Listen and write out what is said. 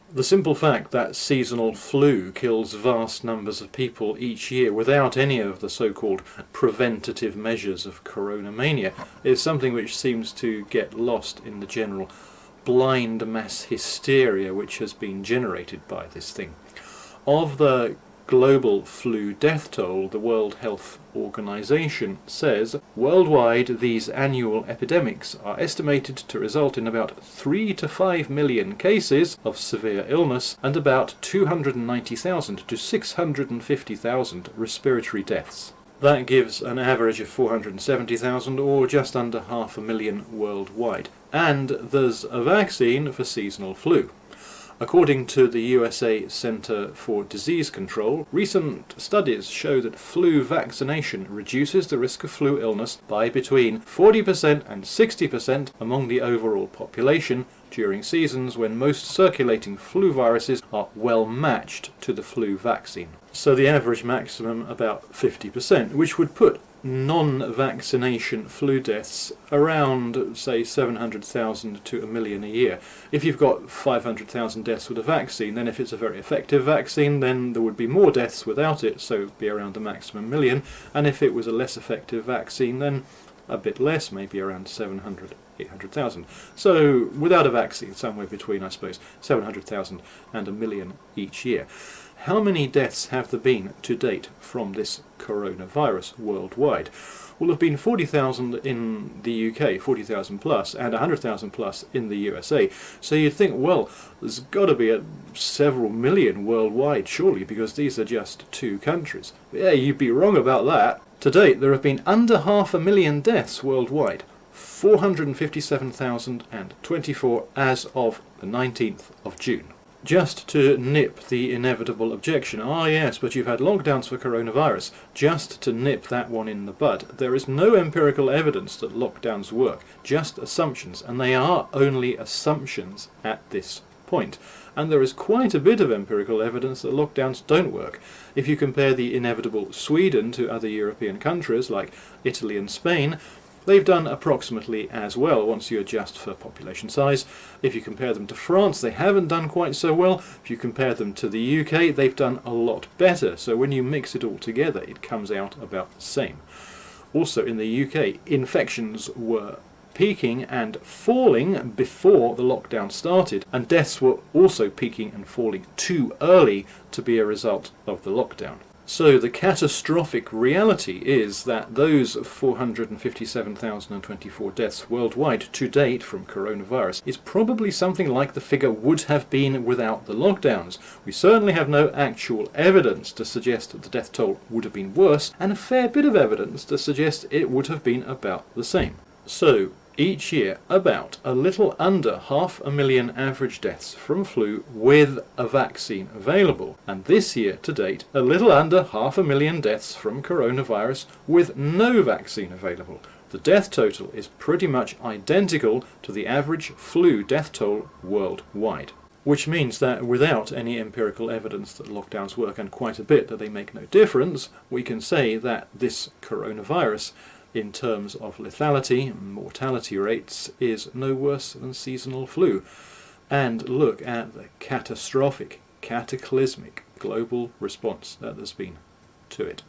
The simple fact that seasonal flu kills vast numbers of people each year without any of the so-called preventative measures of coronamania is something which seems to get lost in the general blind mass hysteria which has been generated by this thing. Of the global flu death toll, the World Health Organization says worldwide these annual epidemics are estimated to result in about 3 to 5 million cases of severe illness and about 290,000 to 650,000 respiratory deaths. That gives an average of 470,000, or just under 500,000 worldwide. And there's a vaccine for seasonal flu. According to the USA Center for Disease Control, recent studies show that flu vaccination reduces the risk of flu illness by between 40% and 60% among the overall population during seasons when most circulating flu viruses are well matched to the flu vaccine. So the average maximum about 50%, which would put non-vaccination flu deaths around, say, 700,000 to 1 million a year. If you've got 500,000 deaths with a vaccine, then if it's a very effective vaccine, then there would be more deaths without it, so it would be around the maximum million. And if it was a less effective vaccine, then a bit less, maybe around 700, 800,000. So without a vaccine, somewhere between, I suppose, 700,000 and 1 million each year. How many deaths have there been to date from this coronavirus worldwide? Well, there have been 40,000 in the UK, 40,000 plus, and 100,000 plus in the USA. So you'd think, well, there's got to be several million worldwide, surely, because these are just 2 countries. But yeah, you'd be wrong about that. To date, there have been under 500,000 deaths worldwide, 457,024 as of the 19th of June. Just to nip the inevitable objection, yes, but you've had lockdowns for coronavirus, just to nip that one in the bud, there is no empirical evidence that lockdowns work, just assumptions, and they are only assumptions at this point. And there is quite a bit of empirical evidence that lockdowns don't work. If you compare the inevitable Sweden to other European countries like Italy and Spain, they've done approximately as well once you adjust for population size. If you compare them to France, they haven't done quite so well. If you compare them to the UK, they've done a lot better. So when you mix it all together, it comes out about the same. Also in the UK, infections were peaking and falling before the lockdown started, and deaths were also peaking and falling too early to be a result of the lockdown. So the catastrophic reality is that those 457,024 deaths worldwide to date from coronavirus is probably something like the figure would have been without the lockdowns. We certainly have no actual evidence to suggest that the death toll would have been worse, and a fair bit of evidence to suggest it would have been about the same. So, each year, about a little under 500,000 average deaths from flu with a vaccine available. And this year, to date, a little under 500,000 deaths from coronavirus with no vaccine available. The death total is pretty much identical to the average flu death toll worldwide. Which means that without any empirical evidence that lockdowns work, and quite a bit that they make no difference, we can say that this coronavirus, in terms of lethality and mortality rates, is no worse than seasonal flu. And look at the catastrophic, cataclysmic global response that there's been to it.